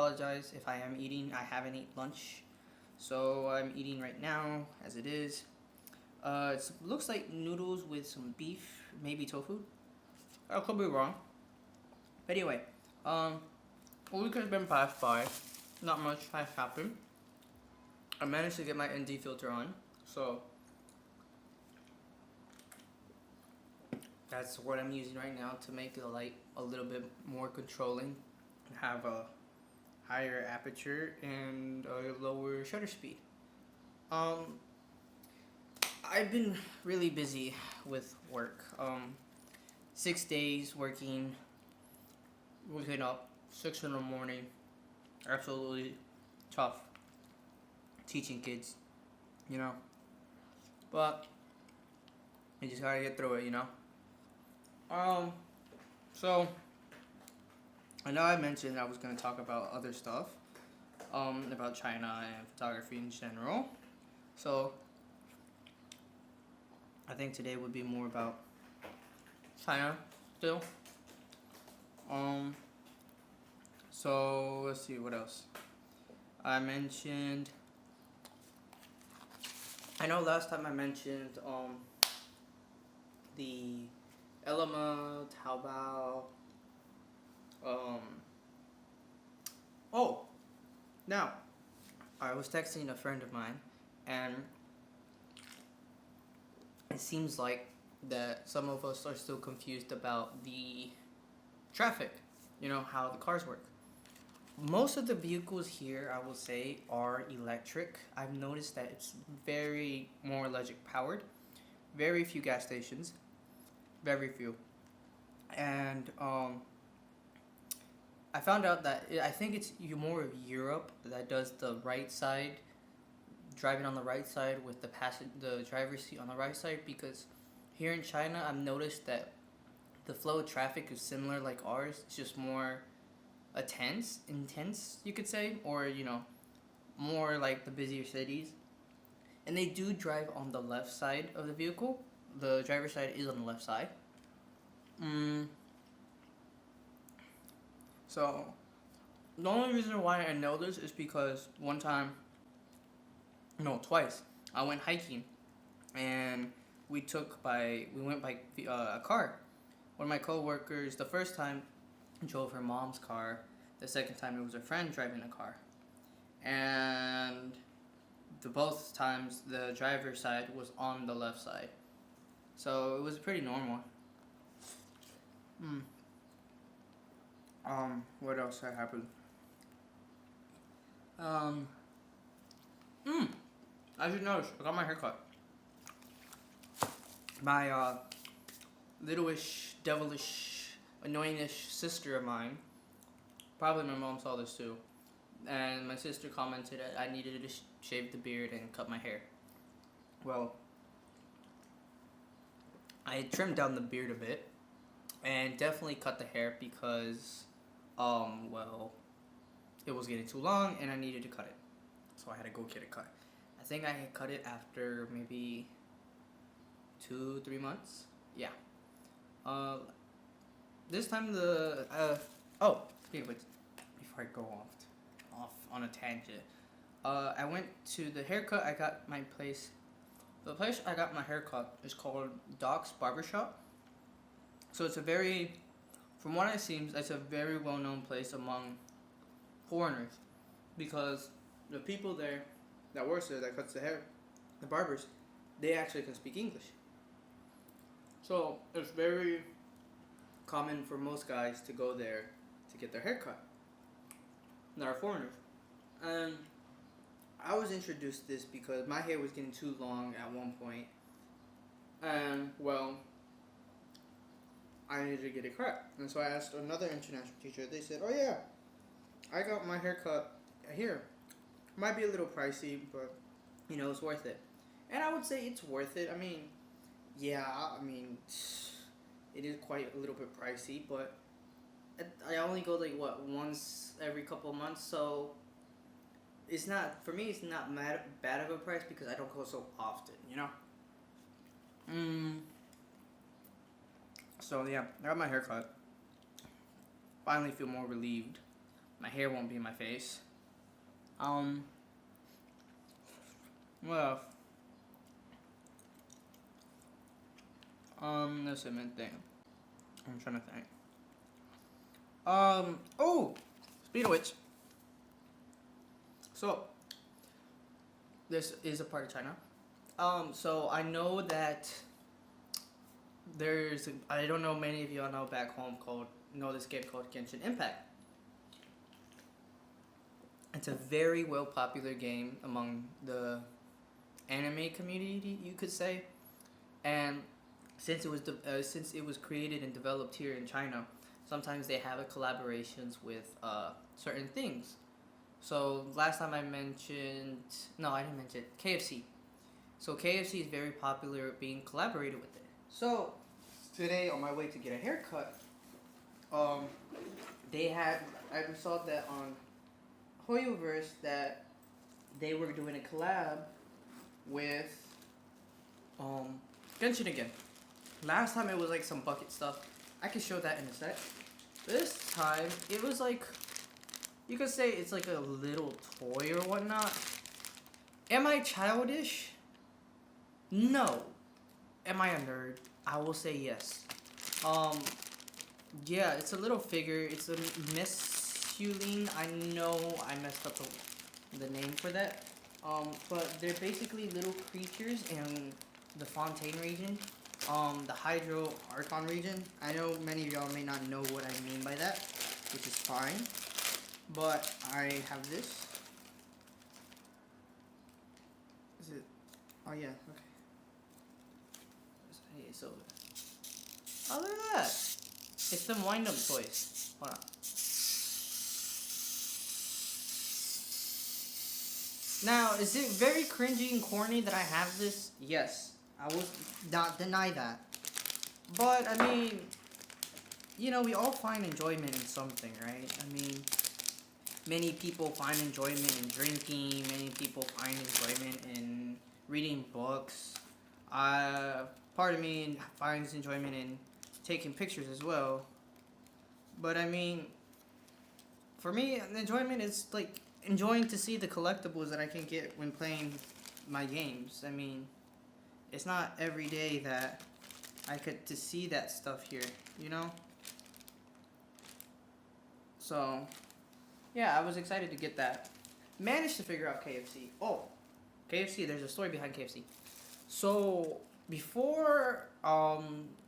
apologize if I am eating. I haven't eaten lunch, so I'm eating right now as it is. It looks like noodles with some beef, maybe tofu. I could be wrong. But anyway, a week has been passed by. Not much has happened. I managed to get my ND filter on, so that's what I'm using right now to make the light a little bit more controlling, have a higher aperture and a lower shutter speed. I've been really busy with work. 6 days working, waking up 6 in the morning, absolutely tough. Teaching kids, you know, but you just gotta get through it, you know. So I know I mentioned I was gonna talk about other stuff, about China and photography in general. So I think today would be more about China still. So let's see what else. I know last time I mentioned the Ele.me, Taobao. Oh, now I was texting a friend of mine, and it seems like that some of us are still confused about the traffic. You know how the cars work. Most of the vehicles here, I will say, are electric. I've noticed that it's very more electric powered. Very few gas stations. Very few. And I found out that I think it's more of Europe that does the right side, driving on the right side with the driver's seat on the right side, because here in China I've noticed that the flow of traffic is similar like ours. It's just more intense, you could say, or more like the busier cities. And they do drive on the left side of the vehicle. The driver's side is on the left side. So the only reason why I know this is because twice, I went hiking, and we went by a car. One of my coworkers, the first time, drove her mom's car. The second time, it was a friend driving the car. And both times, the driver's side was on the left side. So it was pretty normal. What else had happened? I should notice, I got my haircut. My littleish, devilish, annoyingish sister of mine, probably my mom saw this too, and my sister commented that I needed to shave the beard and cut my hair. Well, I had trimmed down the beard a bit, and definitely cut the hair because, it was getting too long and I needed to cut it. So I had to go get it cut. I think I had cut it after maybe 2-3 months. Yeah. This time before I go off on a tangent, I went to the haircut. The place I got my haircut is called Doc's Barbershop. So from what it seems, it's a very well-known place among foreigners, because the people there that works there, that cuts the hair, the barbers, they actually can speak English. So it's very common for most guys to go there to get their hair cut that are foreigners. And I was introduced to this because my hair was getting too long at one point, and I needed to get it cut. And so I asked another international teacher. They said, "Oh yeah, I got my hair cut here. Might be a little pricey, but it's worth it." And I would say it's worth it. It is quite a little bit pricey, but I only go once every couple of months, so it's not bad of a price because I don't go so often, So yeah, I got my hair cut. Finally feel more relieved. My hair won't be in my face. What else? That's a main thing. I'm trying to think. Oh, speaking of which, so this is a part of China. So I know that I don't know many of y'all know back home know this game called Genshin Impact. It's a very well popular game among the anime community, you could say, and since it was created and developed here in China, sometimes they have collaborations with certain things. So last time I mentioned, no, I didn't mention KFC. So KFC is very popular being collaborated with it. So today on my way to get a haircut, I saw that on Hoyoverse that they were doing a collab with Genshin again. Last time it was like some bucket stuff. I can show that in a sec. This time it was like, you could say it's like a little toy or whatnot. Am I childish? No. Am I a nerd? I will say yes. Yeah, it's a little figure. It's a Miss Huline. I know I messed up the name for that. But they're basically little creatures in the Fontaine region. The Hydro Archon region. I know many of y'all may not know what I mean by that, which is fine. But I have this. Is it? Oh yeah, okay. Hey, so. Oh, look at that. It's them wind-up toys. Hold on. Now, is it very cringy and corny that I have this? Yes. I will not deny that. But, I mean, you know, we all find enjoyment in something, right? I mean, many people find enjoyment in drinking. Many people find enjoyment in reading books. Part of me finds enjoyment in taking pictures as well. But, I mean, for me, enjoyment is, like, enjoying to see the collectibles that I can get when playing my games. I mean, it's not every day that I get to see that stuff here, you know? So, yeah, I was excited to get that. Managed to figure out KFC. Oh, KFC, there's a story behind KFC. So, before,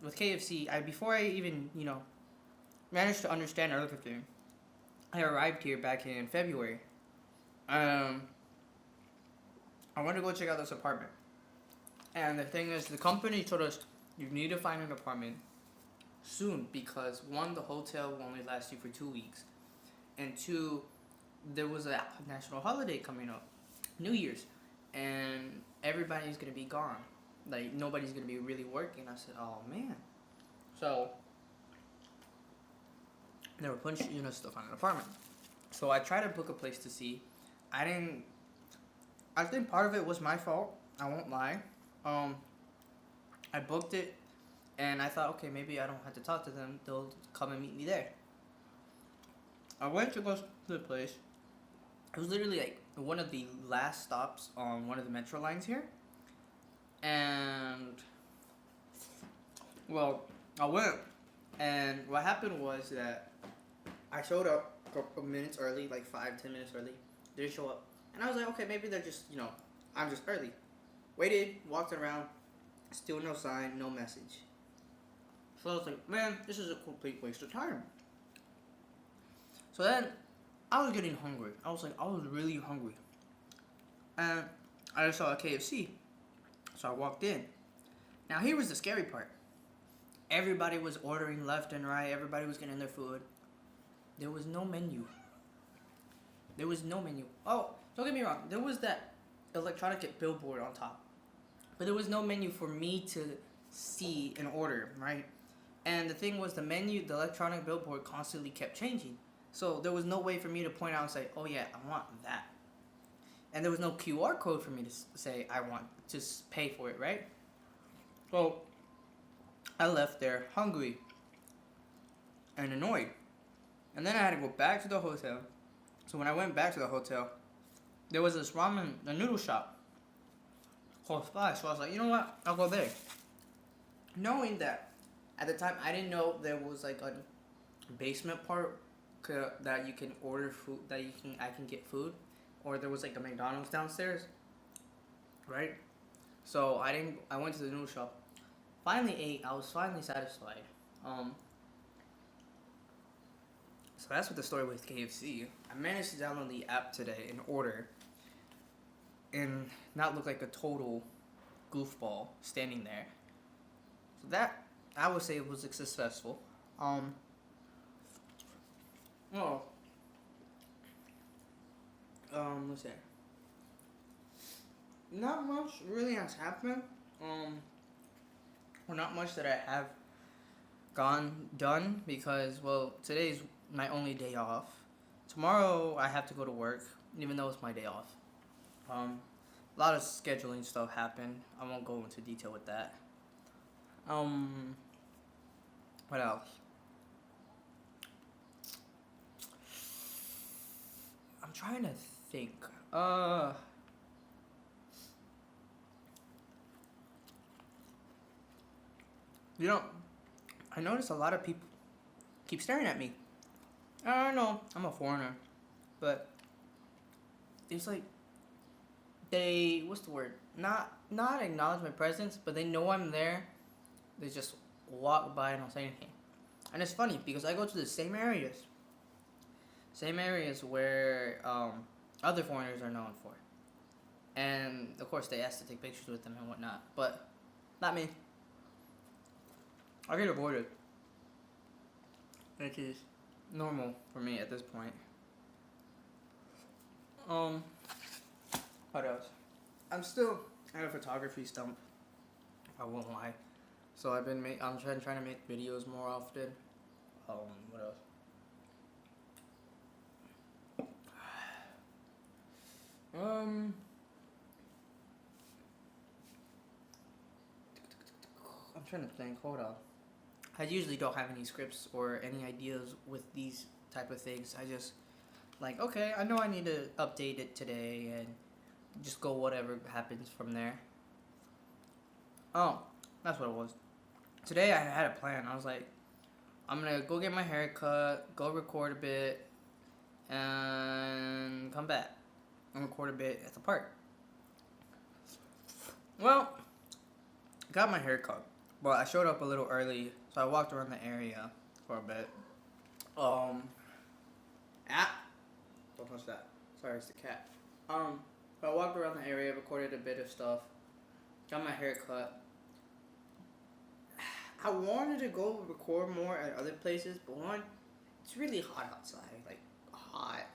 with KFC, before I even, you know, managed to understand everything, I arrived here back in February. I wanted to go check out this apartment. And the thing is, the company told us, you need to find an apartment soon because, one, the hotel will only last you for 2 weeks. And two, there was a national holiday coming up, New Year's. And everybody's going to be gone. Like, nobody's going to be really working. I said, oh, man. So, they were punching us to find an apartment. So, I tried to book a place to see. I think part of it was my fault. I won't lie. I booked it, and I thought, okay, maybe I don't have to talk to them. They'll come and meet me there. I went to go to the place. It was literally like one of the last stops on one of the metro lines here. And, well, I went, and what happened was that I showed up a couple minutes early, like 5-10 minutes early. They didn't show up. And I was like, okay, maybe they're just, you know, I'm just early. Waited, walked around, still no sign, no message. So I was like, man, this is a complete waste of time. So then, I was getting hungry. I was really hungry. And I saw a KFC. So I walked in. Now here was the scary part. Everybody was ordering left and right. Everybody was getting their food. There was no menu. There was no menu. Oh, don't get me wrong. There was that electronic billboard on top. But there was no menu for me to see and order, right? And the thing was, the menu, the electronic billboard constantly kept changing. So there was no way for me to point out and say, oh yeah, I want that. And there was no QR code for me to say, I want to pay for it, right? So I left there hungry and annoyed. And then I had to go back to the hotel, So when I went back to the hotel, there was this a noodle shop close by. So I was like, you know what? I'll go there. Knowing that at the time I didn't know there was like a basement part that you can order food, that I can get food, or there was like a McDonald's downstairs, right? So I went to the noodle shop. Finally ate. I was finally satisfied. So that's what the story with KFC. I managed to download the app today and order, and not look like a total goofball standing there. So that, I would say, was successful. Well, let's see. Not much really has happened. Well, not much that I have done because, well, today's my only day off. Tomorrow I have to go to work, even though it's my day off. A lot of scheduling stuff happened. I won't go into detail with that. What else? I'm trying to think. You know, I noticed a lot of people keep staring at me. I don't know, I'm a foreigner, but it's like what's the word? Not acknowledge my presence, but they know I'm there. They just walk by and don't say anything. And it's funny because I go to the same areas where other foreigners are known for, and of course they ask to take pictures with them and whatnot, but not me. I get avoided, which is normal for me at this point. What else? I'm still at a photography stump. I won't lie. So I'm trying to make videos more often. What else? I'm trying to think. Hold on. I usually don't have any scripts or any ideas with these type of things. I just like, okay, I know I need to update it today and just go whatever happens from there. Oh, that's what it was. Today I had a plan. I was like, I'm gonna go get my hair cut, go record a bit, and come back and record a bit at the park. Well, got my hair cut, but I showed up a little early, so I walked around the area for a bit. Don't touch that. Sorry, it's the cat. So I walked around the area, recorded a bit of stuff, got my hair cut. I wanted to go record more at other places, but one, it's really hot outside, like hot.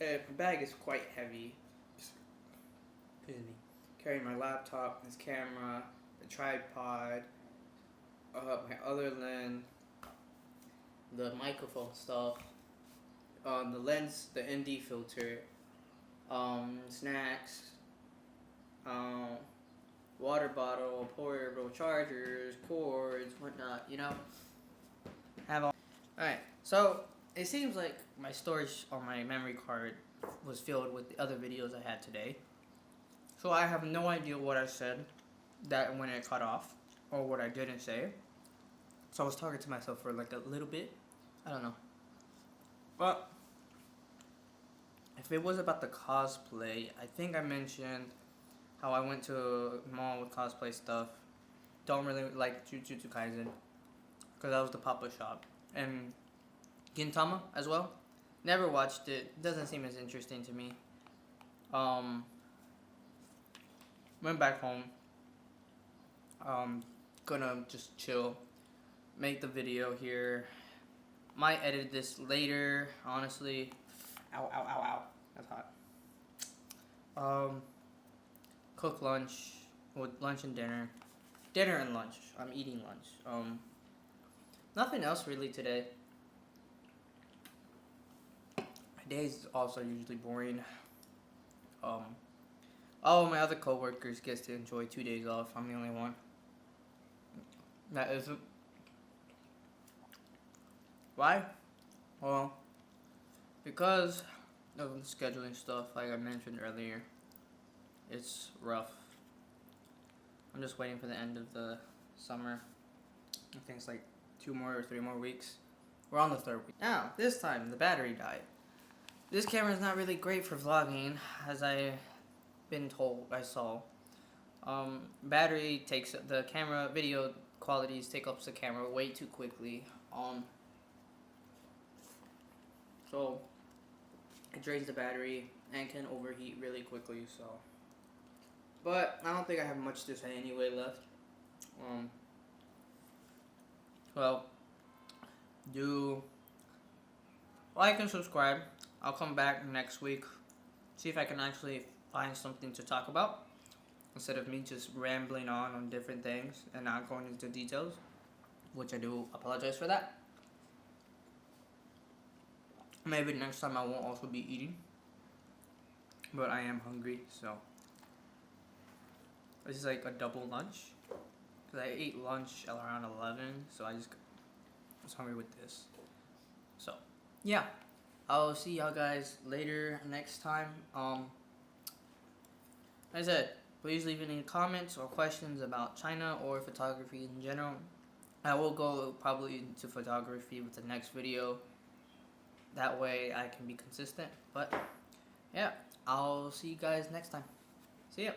And my bag is quite heavy. Excuse me. Carrying my laptop, this camera, the tripod, my other lens, the microphone stuff, the lens, the ND filter, snacks, water bottle, portable chargers, cords, whatnot, you know. Alright, so it seems like my storage on my memory card was filled with the other videos I had today. So I have no idea what I said that when it cut off, or what I didn't say. So I was talking to myself for like a little bit. I don't know. But if it was about the cosplay, I think I mentioned how I went to a mall with cosplay stuff. Don't really like Jujutsu Kaisen, because that was the pop-up shop. And Gintama as well. Never watched it. Doesn't seem as interesting to me. Went back home. Gonna just chill. Make the video here. Might edit this later, honestly. Ow, ow, ow, ow. That's hot. Cook lunch. Well, lunch and dinner. Dinner and lunch. I'm eating lunch. Nothing else really today. My days also usually boring. Oh, my other coworkers gets to enjoy 2 days off. I'm the only one that isn't. Why? Well, because of scheduling stuff, like I mentioned earlier, it's rough. I'm just waiting for the end of the summer. I think it's like 2 more or 3 more weeks. We're on the 3rd week. Now, this time, the battery died. This camera is not really great for vlogging, as I been told, I saw. Battery takes the camera, video qualities take up the camera way too quickly. So it drains the battery and can overheat really quickly, so. But I don't think I have much to say anyway left. Well, do like and subscribe. I'll come back next week, see if I can actually find something to talk about instead of me just rambling on different things and not going into details, which I do apologize for that. Maybe next time I won't also be eating, but I am hungry, so this is like a double lunch, because I ate lunch at around 11, so I was hungry with this. So yeah, I'll see y'all guys later next time. Like I said, please leave any comments or questions about China or photography in general. I will go probably into photography with the next video. That way I can be consistent. But yeah, I'll see you guys next time. See ya.